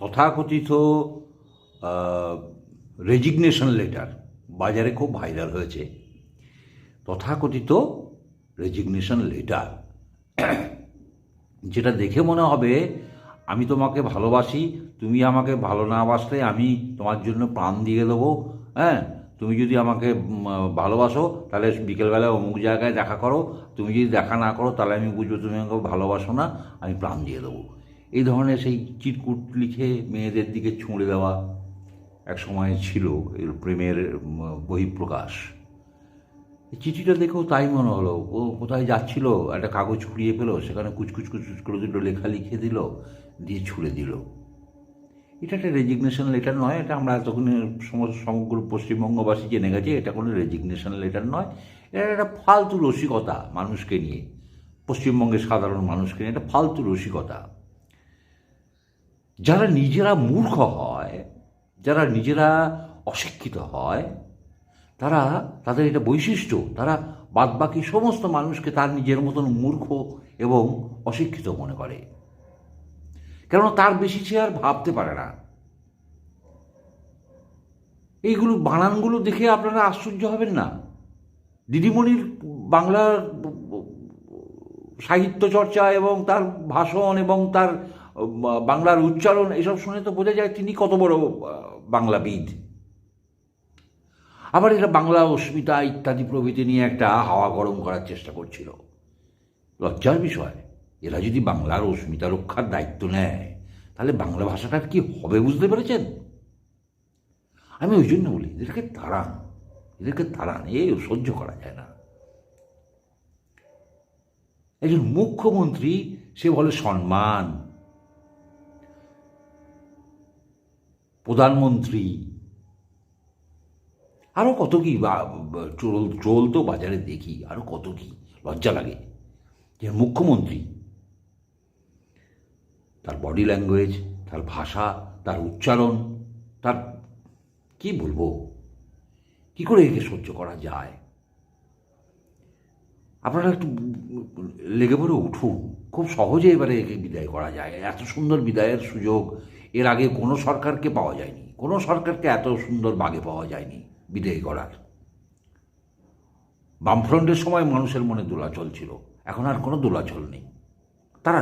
তথাকথিত resignation letter বাজারে খুব ভাইরাল হয়েছে। তথাকথিত রেজিগনেশন লেটার, যেটা দেখে মনে হবে আমি তোমাকে ভালোবাসি, তুমি আমাকে ভালো না বাসলে আমি তোমার জন্য প্রাণ দিয়ে দেবো। হ্যাঁ, তুমি যদি আমাকে ভালোবাসো তাহলে বিকেলবেলা অমুক জায়গায় দেখা করো, তুমি যদি দেখা না করো তাহলে আমি বুঝবো তুমি আমাকে ভালোবাসো না, আমি প্রাণ দিয়ে দেবো। এই ধরনের সেই চিরকুট লিখে মেয়েদের দিকে ছুঁড়ে দেওয়া এক সময় ছিল এর প্রেমের বহিঃপ্রকাশ। চিঠিটা দেখেও তাই মনে হলো, ও কোথায় যাচ্ছিল, একটা কাগজ কুড়িয়ে পেলো, সেখানে কুচকুচ কুচকুচ করে দুটো লেখা লিখে দিল, দিয়ে ছুঁড়ে দিল। এটা একটা রেজিগনেশন লেটার নয়, এটা আমরা এতক্ষণ সমগ্র পশ্চিমবঙ্গবাসী জেনে গেছে এটা কোনো রেজিগনেশন লেটার নয়। এটা একটা ফালতু রসিকতা মানুষকে নিয়ে, পশ্চিমবঙ্গের সাধারণ মানুষকে নিয়ে একটা ফালতু রসিকতা। যারা নিজেরা মূর্খ হয়, যারা নিজেরা অশিক্ষিত হয়, তারা তাদের এটা বৈশিষ্ট্য, তারা বাদবাকি সমস্ত মানুষকে তার নিজের মতন মূর্খ এবং অশিক্ষিত মনে করে, কেননা তার বেশি সে আর ভাবতে পারে না। এইগুলো বানানগুলো দেখে আপনারা আশ্চর্য হবেন না। দিদিমণির বাংলার সাহিত্য চর্চা এবং তার ভাষণ এবং তার বাংলার উচ্চারণ এসব শুনে তো বোঝা যায় তিনি কত বড় বাংলাবিদ। আবার এরা বাংলা অস্মিতা ইত্যাদি প্রভৃতি নিয়ে একটা হাওয়া গরম করার চেষ্টা করছিল। লজ্জার বিষয়, এরা যদি বাংলার অস্মিতা রক্ষার দায়িত্ব নেয় তাহলে বাংলা ভাষাটার কি হবে বুঝতে পেরেছেন? আমি ওই জন্য বলি এদেরকে তাড়ান, সহ্য করা যায় না। একজন মুখ্যমন্ত্রী, সে বলে সম্মান, প্রধানমন্ত্রী, আরও কত কি ট্রোল তো বাজারে দেখি, আরও কত কি লজ্জা লাগে। যে মুখ্যমন্ত্রী, তার বডি ল্যাঙ্গুয়েজ, তার ভাষা, তার উচ্চারণ, তার কি বলবো, কি করে একে সহ্য করা যায়? আপনারা একটু লেগে পড়ে উঠুন, খুব সহজে এবারে একে বিদায় করা যায়। এত সুন্দর বিদায়ের সুযোগ এর আগে কোনো সরকারকে পাওয়া যায়নি, কোনো সরকারকে এত সুন্দর বাগে পাওয়া যায়নি বিদায় করার। বামফ্রন্টের সময় মানুষের মনে দোলাচল ছিল, এখন আর কোনো দোলাচল নেই। তারা